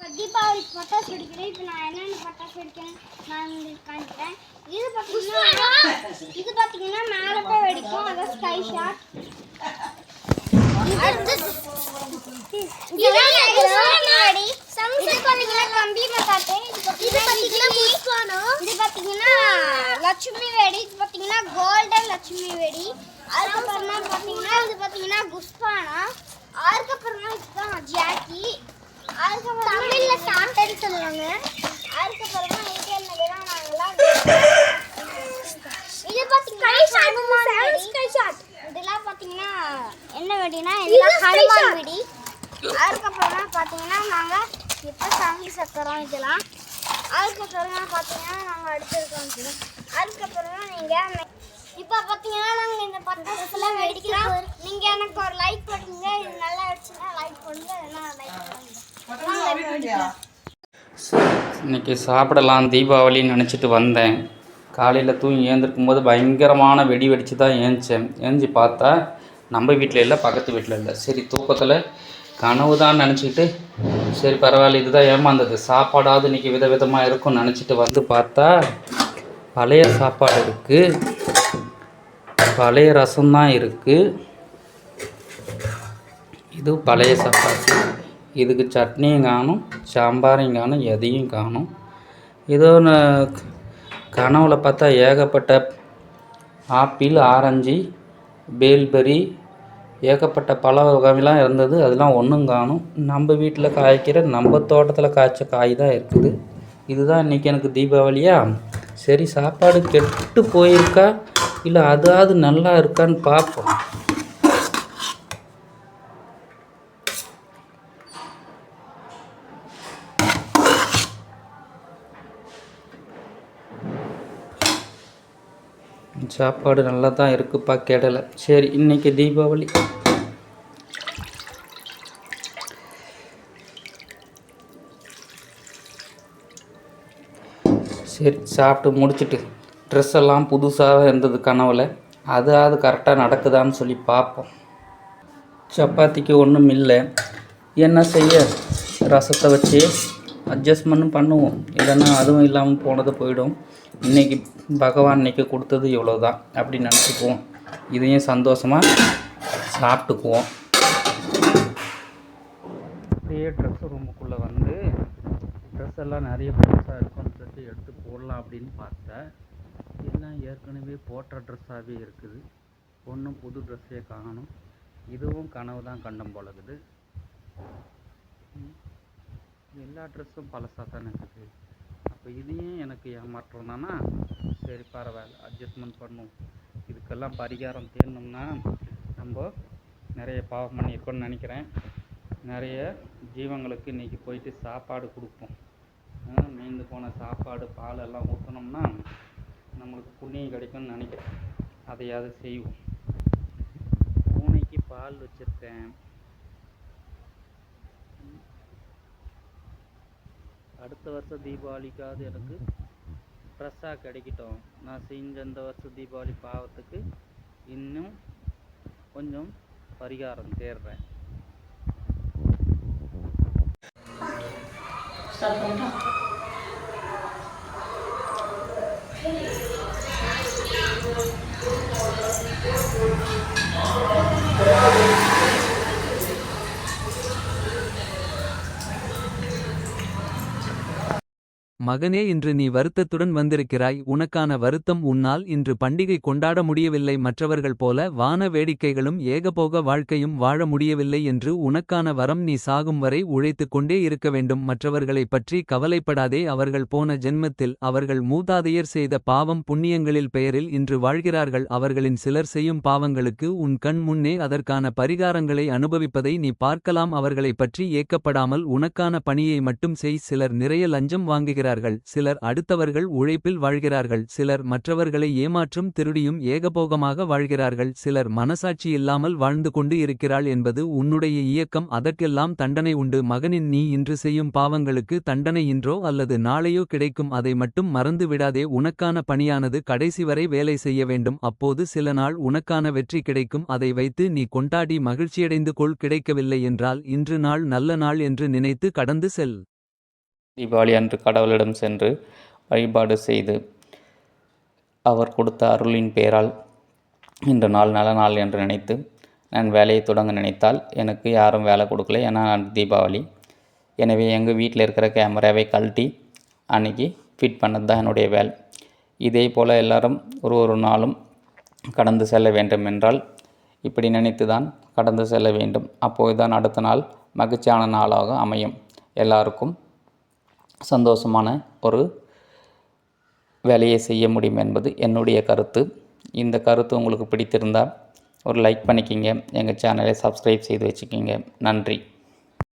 தீபாவளிக்கு பட்டாசு வெடிக்கிறேன். இப்போ நான் என்னென்ன பட்டாசு வெடிக்கிறேன் நான் உங்களுக்கு காமிக்கிறேன். இது பார்த்தீங்கன்னா மேலே போய் வெடிக்கும், அதான் ஸ்கை ஷாட். லட்சுமி வெடி, இது பார்த்தீங்கன்னா கோல்டன் லட்சுமி வெடி. அதுக்கப்புறமா பார்த்தீங்கன்னா இது பார்த்தீங்கன்னா குஸ்பானா. அதுக்கப்புறமா இதுதான் ஜாக்கி. அதுக்கப்புறம் தமிழ்ல சாண்டன்னு சொல்லுவாங்க. அதுக்கப்புறமா இது என்னதுன்னா நாங்களாம் இது பார்த்தீங்கன்னா இதெல்லாம் பார்த்தீங்கன்னா என்ன வெடினா இதெல்லாம் ஹனுமான் வெடி. அதுக்கப்புறமா பார்த்தீங்கன்னா நாங்கள் இப்போ சாமி சக்கரம் இதெல்லாம். அதுக்கப்புறமா பார்த்தீங்கன்னா நாங்கள் அடுத்திருக்கோம். அதுக்கப்புறமா நீங்கள் இப்போ பார்த்தீங்கன்னா நாங்கள் இந்த பட்டாசுலாம் வெடிக்கிறோம். நீங்கள் எனக்கு ஒரு லைக் பண்ணுங்க. இது நல்லா வெடிச்சுன்னா லைக் பண்ணுங்க, இல்லைன்னா லைக் பண்ணுங்க. இன்றைக்கி சாப்பிடலாம் தீபாவளின்னு நினச்சிட்டு வந்தேன். காலையில் தூங்கி ஏந்திருக்கும் போது பயங்கரமான வெடி வெடித்து தான் ஏந்திச்சேன். ஏஞ்சி பார்த்தா நம்ம வீட்டில் இல்லை, பக்கத்து வீட்டில் இல்லை. சரி தூக்கத்தில் கனவு தான் நினச்சிக்கிட்டு சரி பரவாயில்ல இதுதான் ஏமாந்தது, சாப்பாடாவது இன்றைக்கி விதவிதமாக இருக்கும்னு நினச்சிட்டு வந்து பார்த்தா பழைய சாப்பாடு இருக்குது, பழைய ரசம்தான் இருக்குது. இது பழைய சாப்பாடு. இதுக்கு சட்னியும் காணும், சாம்பாரையும் காணும், எதையும் காணும். ஏதோ கனவுல பார்த்தா ஏகப்பட்ட ஆப்பிள், ஆரஞ்சு, பேல்பெரி, ஏகப்பட்ட பழ வகைலாம் இருந்தது. அதெல்லாம் ஒன்றும் காணும். நம்ம வீட்டில் காய்க்கிற நம்ம தோட்டத்தில் காய்ச்ச காய் தான் இருக்குது. இதுதான் இன்றைக்கி எனக்கு தீபாவளியா. சரி சாப்பாடு கெட்டு போயிருக்கா இல்லை அதாவது நல்லா இருக்கான்னு பார்ப்போம். சாப்பாடு நல்லா தான் இருக்குப்பா, கேடலை. சரி இன்றைக்கி தீபாவளி. சரி சாப்பிட்டு முடிச்சுட்டு ட்ரெஸ் எல்லாம் புதுசாக இருந்தது கனவில், அதாவது கரெக்டாக நடக்குதான்னு சொல்லி பார்ப்போம். சப்பாத்திக்கு ஒன்றும் இல்லை, என்ன செய்ய ரசத்தை வச்சு அட்ஜஸ்ட்மெண்ட்டும் பண்ணுவோம். இல்லைன்னா அதுவும் இல்லாமல் போனது போயிடும். இன்றைக்கி பகவான் இன்றைக்கி கொடுத்தது இவ்வளோ தான் அப்படி நினச்சிக்குவோம். இதையும் சந்தோஷமாக சாப்பிட்டுக்குவோம். அப்படியே ட்ரெஸ் ரூமுக்குள்ளே வந்து ட்ரெஸ் எல்லாம் நிறைய புதுசாக இருக்கும்னு சொல்லி எடுத்து போடலாம் அப்படின்னு பார்த்தேன். எல்லாம் ஏற்கனவே போட்ட ட்ரெஸ்ஸாகவே இருக்குது. ஒன்றும் புது ட்ரெஸ்ஸே காணும். இதுவும் கனவு தான் கண்டம் போலகுது. எல்லா ட்ரெஸ்ஸும் பழசாக தானே இருக்குது. அப்போ இதையும் எனக்கு ஏமாற்றம் தானா. சரி பரவாயில்ல, அட்ஜஸ்ட்மெண்ட் பண்ணும். இதுக்கெல்லாம் பரிகாரம் தேடணும்னா நம்ம நிறைய பாவம் பண்ணியிருக்கோன்னு நினைக்கிறேன். நிறைய ஜீவங்களுக்கு இன்றைக்கி போயிட்டு சாப்பாடு கொடுப்போம். மீந்து போன சாப்பாடு பால் எல்லாம் ஊற்றினோம்னா நம்மளுக்கு புண்ணியம் கிடைக்கும்னு நினைக்கிறேன். அதையாவது செய்வோம். பூனைக்கு பால் வச்சுருக்கேன். அடுத்த வருஷம் தீபாவளிக்காவது எனக்கு ட்ரெஸ்ஸாக கிடைக்கட்டும். நான் செஞ்ச இந்த வருஷம் தீபாவளி பாவத்துக்கு இன்னும் கொஞ்சம் பரிகாரம் தேடுறேன். மகனே, இன்று நீ வருத்தத்துடன் வந்திருக்கிறாய். உனக்கான வருத்தம், உன்னால் இன்று பண்டிகை கொண்டாட முடியவில்லை. மற்றவர்கள் போல வான வேடிக்கைகளும் ஏகபோக வாழ்க்கையும் வாழ முடியவில்லை என்று உனக்கான வரம். நீ சாகும் வரை உழைத்து கொண்டே இருக்க வேண்டும். மற்றவர்களைப் பற்றி கவலைப்படாதே. அவர்கள் போன ஜென்மத்தில் அவர்கள் மூதாதையர் செய்த பாவம் புண்ணியங்களில் பெயரில் இன்று வாழ்கிறார்கள். அவர்களின் சிலர் செய்யும் பாவங்களுக்கு உன் கண் முன்னே அதற்கான பரிகாரங்களை அனுபவிப்பதை நீ பார்க்கலாம். அவர்களைப் பற்றி ஏக்கப்படாமல் உனக்கான பணியை மட்டும் செய். சிலர் நிறைய லஞ்சம் வாங்குகிறார்கள், சிலர் அடுத்தவர்கள் உழைப்பில் வாழ்கிறார்கள், சிலர் மற்றவர்களை ஏமாற்றும் திருடியும் ஏகபோகமாக வாழ்கிறார்கள், சிலர் மனசாட்சி இல்லாமல் வாழ்ந்து கொண்டு இருக்கிறாள் என்பது உன்னுடைய இயக்கம். அதற்கெல்லாம் தண்டனை உண்டு. மகனின், நீ இன்று செய்யும் பாவங்களுக்கு தண்டனை இன்றோ அல்லது நாளையோ கிடைக்கும். அதை மட்டும் மறந்து விடாதே. உனக்கான பணியானது கடைசி வரை வேலை செய்ய வேண்டும். அப்போது சில நாள் உனக்கான வெற்றி கிடைக்கும். அதை வைத்து நீ கொண்டாடி மகிழ்ச்சியடைந்து கொள். கிடைக்கவில்லை என்றால் இன்று நாள் நல்ல நாள் என்று நினைத்து கடந்து செல். தீபாவளி அன்று கடவுளிடம் சென்று வழிபாடு செய்து அவர் கொடுத்த அருளின் பேரால் இன்று நாள் நல்ல நாள் என்று நினைத்து நான் வேலையை தொடங்க நினைத்தால் எனக்கு யாரும் வேலை கொடுக்கல. ஏன்னா நான் தீபாவளி. எனவே எங்கள் வீட்டில் இருக்கிற கேமராவை கழட்டி அன்றைக்கி ஃபிட் பண்ணது தான் என்னுடைய வேலை. இதே போல் எல்லோரும் ஒரு நாளும் கடந்து செல்ல வேண்டும் என்றால் இப்படி நினைத்து தான் கடந்து செல்ல வேண்டும். அப்போது தான் அடுத்த நாள் மகிழ்ச்சியான நாளாக அமையும். எல்லாருக்கும் சந்தோஷமான ஒரு வேலையை செய்ய முடியும் என்பது என்னுடைய கருத்து. இந்த கருத்து உங்களுக்கு பிடித்திருந்தால் ஒரு லைக் பண்ணிக்கிங்க. எங்கள் சேனலை சப்ஸ்கிரைப் செய்து வச்சுக்கிங்க. நன்றி.